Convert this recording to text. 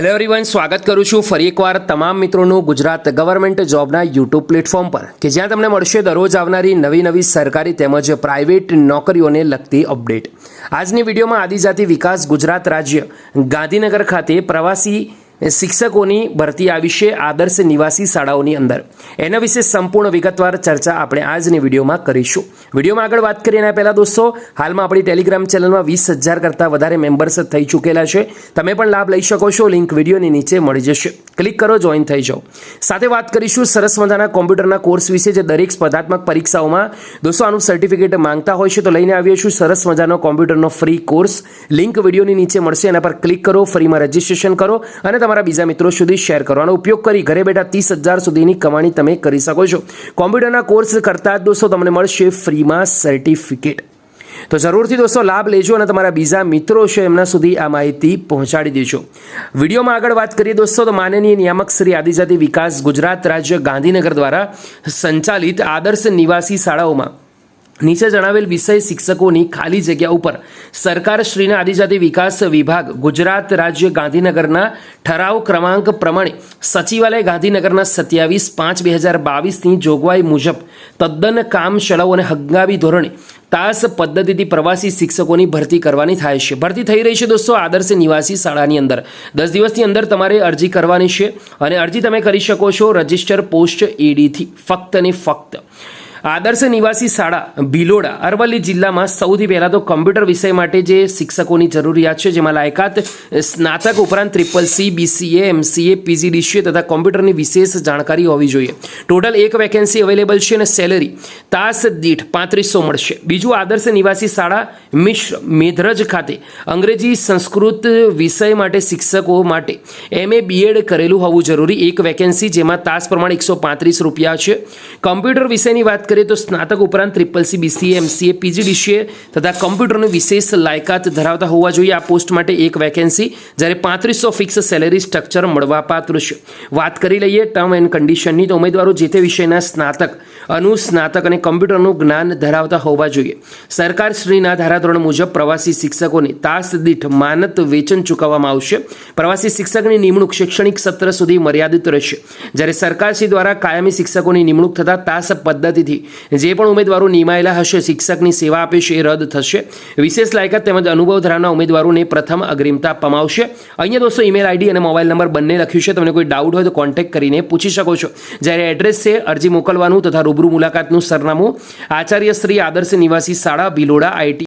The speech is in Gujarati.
હેલો એવરીવન, સ્વાગત કરું છું ફરી એકવાર તમામ મિત્રોનું ગુજરાત ગવર્મેન્ટ જોબના યુટ્યુબ પ્લેટફોર્મ પર કે જ્યાં તમને મળશે દરરોજ આવનારી નવી સરકારી તેમજ પ્રાઇવેટ નોકરીઓને લગતી અપડેટ। આજની વિડીયોમાં આદિજાતિ વિકાસ ગુજરાત રાજ્ય ગાંધીનગર ખાતે પ્રવાસી શિક્ષકોની ભરતી આવી છે આદર્શ નિવાસી શાળાઓની અંદર। એના વિશે સંપૂર્ણ વિગતવાર ચર્ચા આપણે આજની વિડીયોમાં કરીશું। વિડીયોમાં આગળ વાત કરીએ એના પહેલાં દોસ્તો, હાલમાં આપણી ટેલિગ્રામ ચેનલમાં 20,000 કરતાં વધારે મેમ્બર્સ થઈ ચૂકેલા છે। તમે પણ લાભ લઈ શકો છો, લિંક વિડીયોની નીચે મળી જશે, ક્લિક કરો, જોઈન થઈ જાઓ। સાથે વાત કરીશું સરસ મજાના કોમ્પ્યુટરના કોર્સ વિશે જે દરેક સ્પર્ધાત્મક પરીક્ષાઓમાં દોસ્તો આનું સર્ટિફિકેટ માંગતા હોય છે, તો લઈને આવીએ છું સરસ મજાનો કોમ્પ્યુટરનો ફ્રી કોર્સ। લિંક વિડીયોની નીચે મળશે, એના પર ક્લિક કરો, ફ્રીમાં રજીસ્ટ્રેશન કરો અને તમારા બીજા મિત્રો સુધી શેર કરવાનો ઉપયોગ કરી ઘરે બેઠા 30,000 સુધીની કમાણી તમે કરી શકો છો। કોમ્પ્યુટરના કોર્સ કરતા જ દોસ્તો તમને મળશે ફ્રીમાં સર્ટિફિકેટ, તો જરૂરથી દોસ્તો લાભ લેજો અને તમારા બીજા મિત્રો છે એમના સુધી આ માહિતી પહોંચાડી દેજો। વિડીયોમાં આગળ વાત કરીએ દોસ્તો, તો માનનીય નિયામક શ્રી આદિજાતિ વિકાસ ગુજરાત રાજ્ય ગાંધીનગર દ્વારા સંચાલિત આદર્શ નિવાસી શાળાઓમાં નીચે જણાવેલ વિષય શિક્ષકોની ખાલી જગ્યા ઉપર સરકારશ્રીના આદિજાતિ વિકાસ વિભાગ ગુજરાત રાજ્ય ગાંધીનગરના ઠરાવ ક્રમાંક પ્રમાણે સચિવાલય ગાંધીનગરના 27/5/2022ની જોગવાઈ મુજબ તદ્દન કામચલાઉ અને હંગામી ધોરણે તાસ પદ્ધતિથી પ્રવાસી શિક્ષકોની ભરતી કરવાની થાય છે। ભરતી થઈ રહી છે દોસ્તો આદર્શ નિવાસી શાળાની અંદર। 10 દિવસની અંદર તમારે અરજી કરવાની છે અને અરજી તમે કરી શકો છો રજિસ્ટર પોસ્ટ એડીથી ફક્ત ને ફક્ત। આદર્શ નિવાસી શાળા ભિલોડા અરવલ્લી જિલ્લામાં સૌથી પહેલાં તો કમ્પ્યુટર વિષય માટે જે શિક્ષકોની જરૂરિયાત છે, જેમાં લાયકાત સ્નાતક ઉપરાંત CCC, BCA, MCA, PGDCA તથા કોમ્પ્યુટરની વિશેષ જાણકારી હોવી જોઈએ। ટોટલ 1 વેકેન્સી અવેલેબલ છે અને સેલેરી તાસ દીઠ 3500 મળશે। બીજું, આદર્શ નિવાસી શાળા મિશ્ર મેઘરજ ખાતે અંગ્રેજી સંસ્કૃત વિષય માટે શિક્ષકો માટે MA BEd કરેલું હોવું જરૂરી। 1 વેકેન્સી, જેમાં તાસ પ્રમાણે 135 રૂપિયા છે। કમ્પ્યુટર વિષયની વાત કરીએ તો સ્નાતક ઉપરાંત CCC, BCA, MCA, PGDCA તથા કોમ્પ્યુટરની વિશેષ લાયકાત ધરાવતા હોવા જોઈએ। આ પોસ્ટ માટે 1 વેકેન્સી, જ્યારે 3500 ફિક્સ સેલેરી સ્ટ્રક્ચર મળવાપાત્ર છે। વાત કરી લઈએ ટર્મ એન્ડ કન્ડિશનની, તો ઉમેદવારો જે તે વિષયના સ્નાતક, અનુસ્નાતક અને કમ્પ્યુટરનું જ્ઞાન ધરાવતા હોવા જોઈએ। સરકારશ્રીના ધારાધોરણ મુજબ પ્રવાસી શિક્ષકોને તાસ દીઠ માનદ વેતન ચૂકવવામાં આવશે। પ્રવાસી શિક્ષકની નિમણૂક શૈક્ષણિક સત્ર સુધી મર્યાદિત રહેશે, જ્યારે સરકારશ્રી દ્વારા કાયમી શિક્ષકોની નિમણૂક થતા તાસ પદ્ધતિથી જે પણ ઉમેદવારો નિમાયેલા હશે શિક્ષકની સેવા આપે છે એ રદ થશે। વિશેષ લાયકાત તેમજ અનુભવ ધરાવનાર ઉમેદવારોને પ્રથમ અગ્રિમતા આપવામાં આવશે। અહીંયા દોસ્તો ઈમેલ આઈડી અને મોબાઈલ નંબર બંને લખ્યું છે, તમને કોઈ ડાઉટ હોય તો કોન્ટેક્ટ કરીને પૂછી શકો છો। જ્યારે એડ્રેસ છે અરજી મોકલવાનું તથા રૂબરૂ મુલાકાતનું સરનામું આચાર્ય શ્રી આદર્શ નિવાસી શાળા ભિલોડા IT